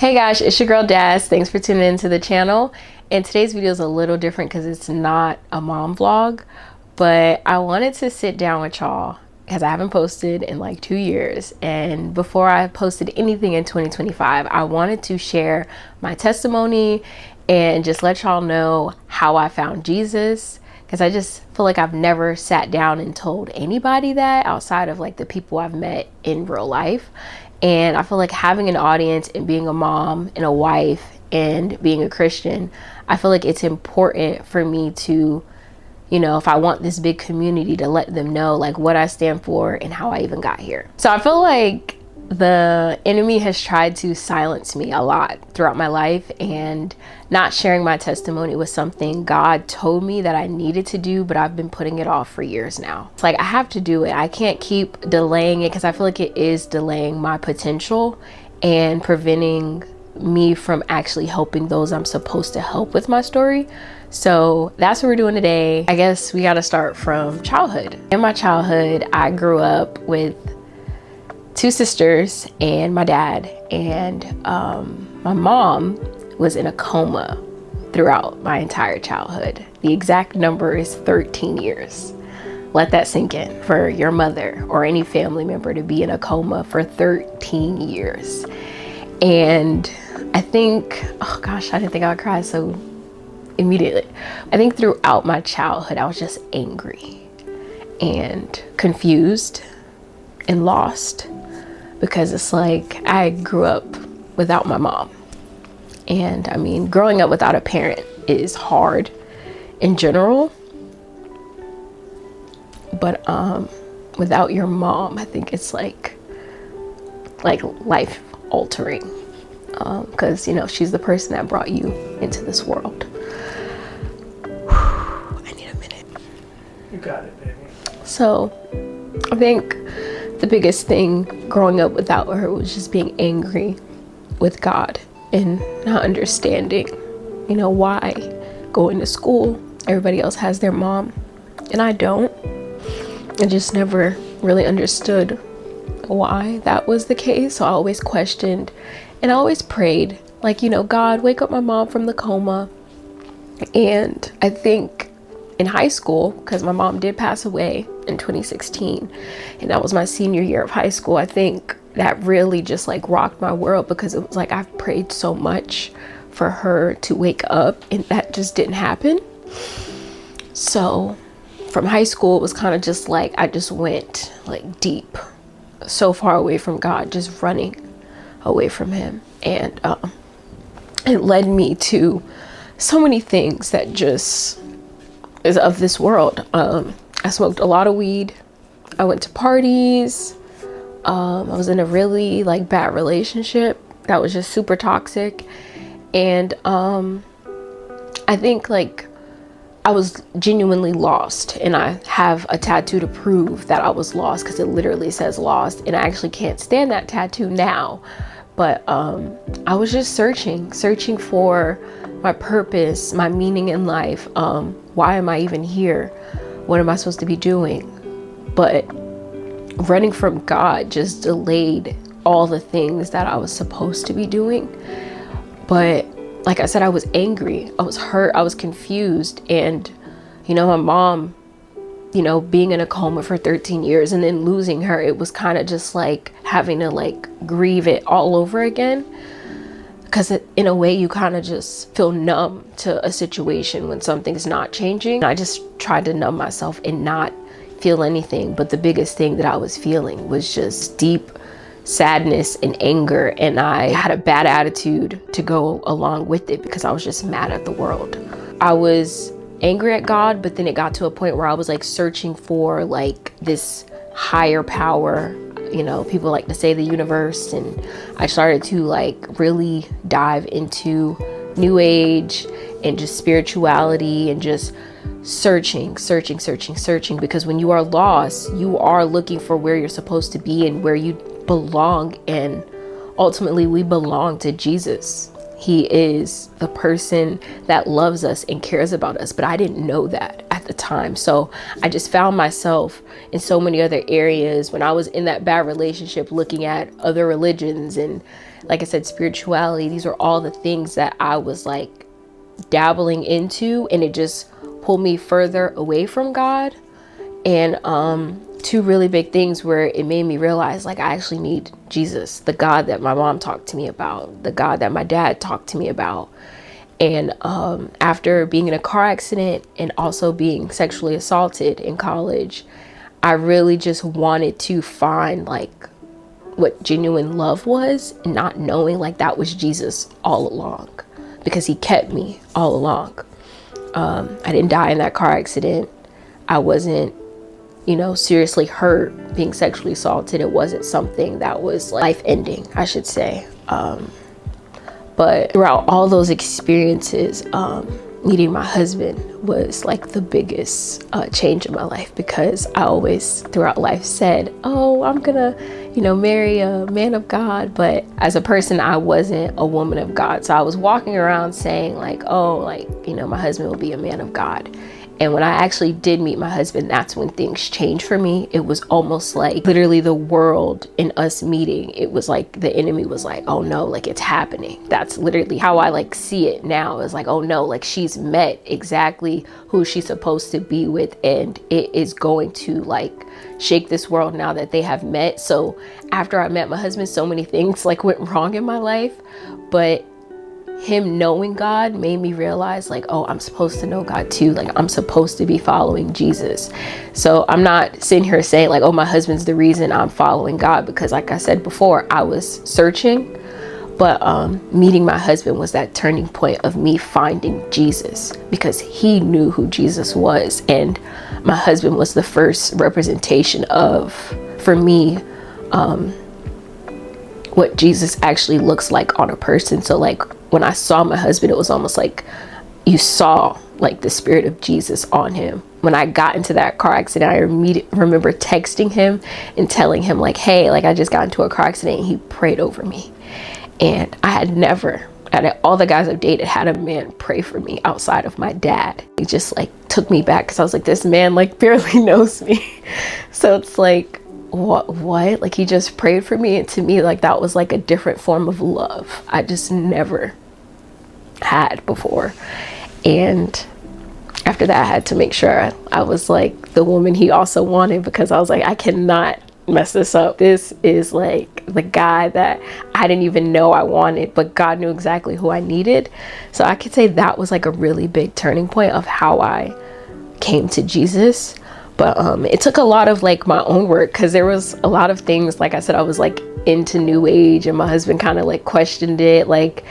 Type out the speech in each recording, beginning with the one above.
Hey guys, it's your girl Dazz. Thanks for tuning into the channel. And today's video is a little different because it's not a mom vlog, but I wanted to sit down with y'all because I haven't posted in like 2 years. And before I posted anything in 2025, I wanted to share my testimony and just let y'all know how I found Jesus, because I just feel like I've never sat down and told anybody that outside of like the people I've met in real life. And I feel like having an audience and being a mom and a wife and being a Christian, I feel like it's important for me to, you know, if I want this big community, to let them know like what I stand for and how I even got here. So I feel like the enemy has tried to silence me a lot throughout my life, and not sharing my testimony was something God told me that I needed to do, but I've been putting it off for years now. It's like I have to do it. I can't keep delaying it because I feel like it is delaying my potential and preventing me from actually helping those I'm supposed to help with my story. So that's what we're doing today. I guess we got to start from childhood. In my childhood, I grew up with 2 sisters and my dad, and my mom was in a coma throughout my entire childhood. The exact number is 13 years. Let that sink in. For your mother or any family member to be in a coma for 13 years. And I think, oh gosh, I didn't think I would cry so immediately. I think throughout my childhood, I was just angry and confused and lost, because it's like I grew up without my mom. And I mean, growing up without a parent is hard in general, but without your mom, I think it's like life altering, because you know, she's the person that brought you into this world. I need a minute. You got it, baby. So I think the biggest thing growing up without her was just being angry with God and not understanding, you know, why going to school, everybody else has their mom and I don't. I just never really understood why that was the case. So I always questioned and I always prayed, like, you know, God, wake up my mom from the coma. And I think in high school, because my mom did pass away in 2016, and that was my senior year of high school, I think that really just like rocked my world, because it was like I've prayed so much for her to wake up and that just didn't happen. So from high school, it was kind of just like I just went like deep, so far away from God, just running away from him. And it led me to so many things that just is of this world. I smoked a lot of weed. I went to parties. I was in a really like bad relationship that was just super toxic. And I think like I was genuinely lost, and I have a tattoo to prove that I was lost, because it literally says lost, and I actually can't stand that tattoo now. But I was just searching for my purpose, my meaning in life. Why am I even here? What am I supposed to be doing? But running from God just delayed all the things that I was supposed to be doing. But like I said, I was angry, I was hurt, I was confused. And, you know, my mom, you know, being in a coma for 13 years and then losing her, it was kind of just like having to like grieve it all over again. Because in a way, you kind of just feel numb to a situation when something's not changing. I just tried to numb myself and not feel anything. But the biggest thing that I was feeling was just deep sadness and anger. And I had a bad attitude to go along with it, because I was just mad at the world. I was angry at God, but then it got to a point where I was like searching for like this higher power. You know, people like to say the universe, and I started to like really dive into new age and just spirituality and just searching, because when you are lost, you are looking for where you're supposed to be and where you belong. And ultimately we belong to Jesus. He is the person that loves us and cares about us. But I didn't know that at the time. So I just found myself in so many other areas when I was in that bad relationship, looking at other religions and like I said, spirituality. These are all the things that I was like dabbling into, and it just pulled me further away from God. And two really big things where it made me realize like I actually need Jesus, the God that my mom talked to me about, the God that my dad talked to me about. And after being in a car accident and also being sexually assaulted in college, I really just wanted to find like what genuine love was, and not knowing like that was Jesus all along, because he kept me all along. I didn't die in that car accident. I wasn't, seriously hurt being sexually assaulted. It wasn't something that was like life ending, I should say. But throughout all those experiences, meeting my husband was like the biggest change in my life, because I always throughout life said, oh, I'm gonna, marry a man of God. But as a person, I wasn't a woman of God. So I was walking around saying like, oh, like, my husband will be a man of God. And when I actually did meet my husband, that's when things changed for me. It was almost like literally the world in us meeting. It was like the enemy was like, oh no, like it's happening. That's literally how I like see it now. It's like, oh no, like she's met exactly who she's supposed to be with. And it is going to like shake this world now that they have met. So after I met my husband, so many things like went wrong in my life. But him knowing God made me realize like, oh, I'm supposed to know God too. Like I'm supposed to be following Jesus. So I'm not sitting here saying like, oh, my husband's the reason I'm following God, because like I said before, I was searching. But meeting my husband was that turning point of me finding Jesus, because he knew who Jesus was. And my husband was the first representation of, for me, what Jesus actually looks like on a person. So like when I saw my husband, it was almost like you saw like the spirit of Jesus on him. When I got into that car accident, I remember texting him and telling him like, hey, like I just got into a car accident, and he prayed over me. And I had never, out of all the guys I've dated, had a man pray for me outside of my dad. It just like took me back, because I was like, this man like barely knows me. So it's like, what like he just prayed for me. And to me, like that was like a different form of love I just never had before. And after that, I had to make sure I was like the woman he also wanted, because I was like, I cannot mess this up. This is like the guy that I didn't even know I wanted, but God knew exactly who I needed. So I could say that was like a really big turning point of how I came to Jesus. But it took a lot of like my own work, because there was a lot of things, like I said, I was like into new age, and my husband kind of like questioned it. Like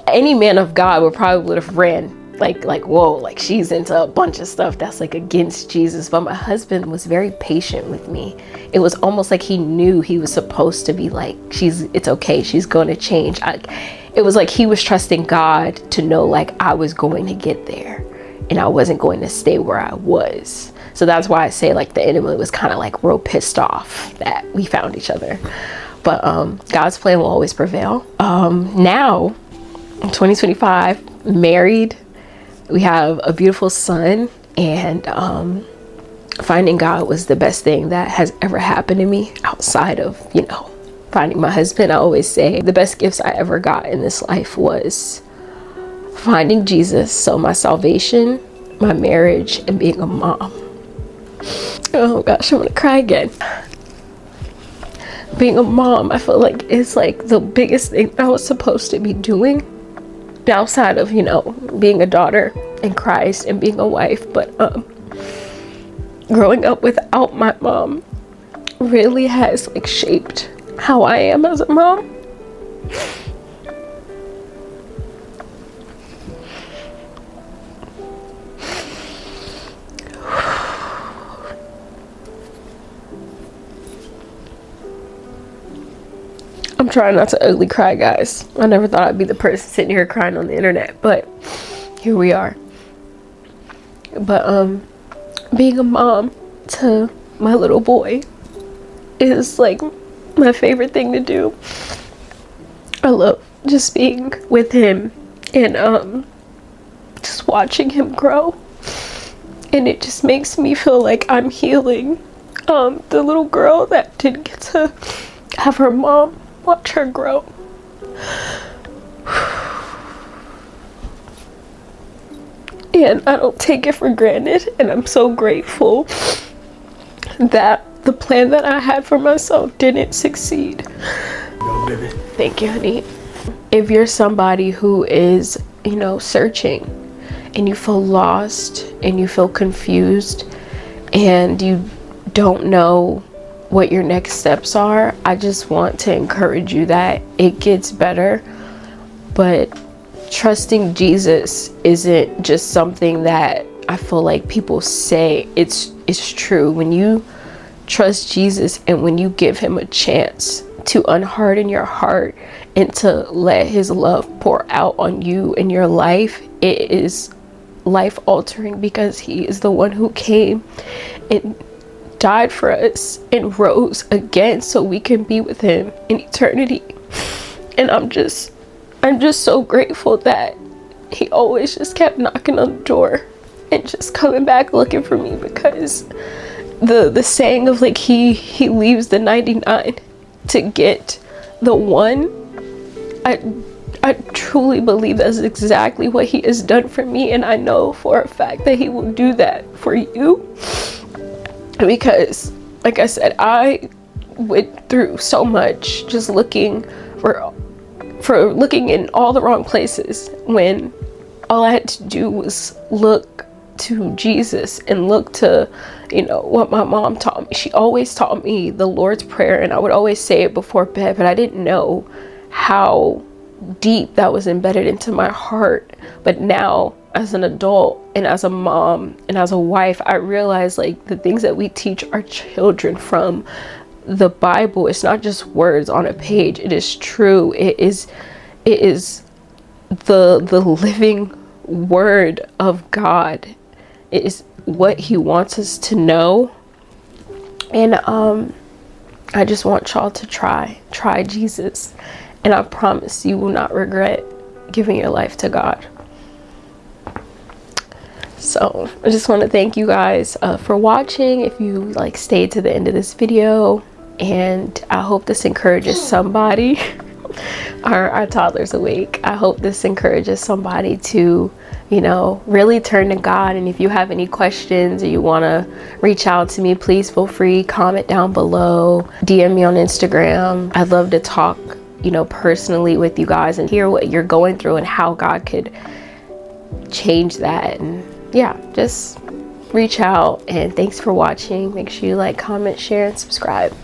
any man of God would have ran like whoa, like she's into a bunch of stuff that's like against Jesus. But my husband was very patient with me. It was almost like he knew he was supposed to be like, it's okay, she's going to change. It was like he was trusting God to know like I was going to get there, and I wasn't going to stay where I was. So that's why I say like the enemy was kind of like real pissed off that we found each other. But God's plan will always prevail. Now, in 2025, married, we have a beautiful son, and finding God was the best thing that has ever happened to me outside of, finding my husband. I always say the best gifts I ever got in this life was finding Jesus. So my salvation, my marriage, and being a mom. Oh gosh, I'm gonna cry again. Being a mom, I feel like it's like the biggest thing I was supposed to be doing outside of, being a daughter in Christ and being a wife. But growing up without my mom really has like shaped how I am as a mom. I'm trying not to ugly cry, guys. I never thought I'd be the person sitting here crying on the internet, but here we are. But being a mom to my little boy is like my favorite thing to do. I love just being with him and just watching him grow, and it just makes me feel like I'm healing the little girl that didn't get to have her mom watch her grow. And I don't take it for granted, and I'm so grateful that the plan that I had for myself didn't succeed. Go, baby. Thank you, honey. If you're somebody who is, you know, searching and you feel lost and you feel confused and you don't know what your next steps are, I just want to encourage you that it gets better. But trusting Jesus isn't just something that I feel like people say. It's true. When you trust Jesus and when you give him a chance to unharden your heart and to let his love pour out on you in your life, it is life altering, because he is the one who came and died for us and rose again so we can be with him in eternity. And I'm just so grateful that he always just kept knocking on the door and just coming back looking for me, because the saying of like he leaves the 99 to get the one, I truly believe that's exactly what he has done for me, and I know for a fact that he will do that for you, because like I said, I went through so much just looking for looking in all the wrong places, when all I had to do was look to Jesus and look to, you know, what my mom taught me. She always taught me the Lord's Prayer, and I would always say it before bed, but I didn't know how deep that was embedded into my heart. But now, as an adult and as a mom and as a wife, I realize like the things that we teach our children from the Bible, it's not just words on a page. It is true. It is the living word of God. It is what he wants us to know. And I just want y'all to try Jesus, and I promise you will not regret giving your life to God. So I just want to thank you guys for watching, if you like stayed to the end of this video, and I hope this encourages somebody. Our toddler's awake. I hope this encourages somebody to, you know, really turn to God. And if you have any questions or you want to reach out to me, please feel free, comment down below, DM me on Instagram. I'd love to talk, you know, personally with you guys and hear what you're going through and how God could change that. And yeah, just reach out. And thanks for watching. Make sure you like, comment, share, and subscribe.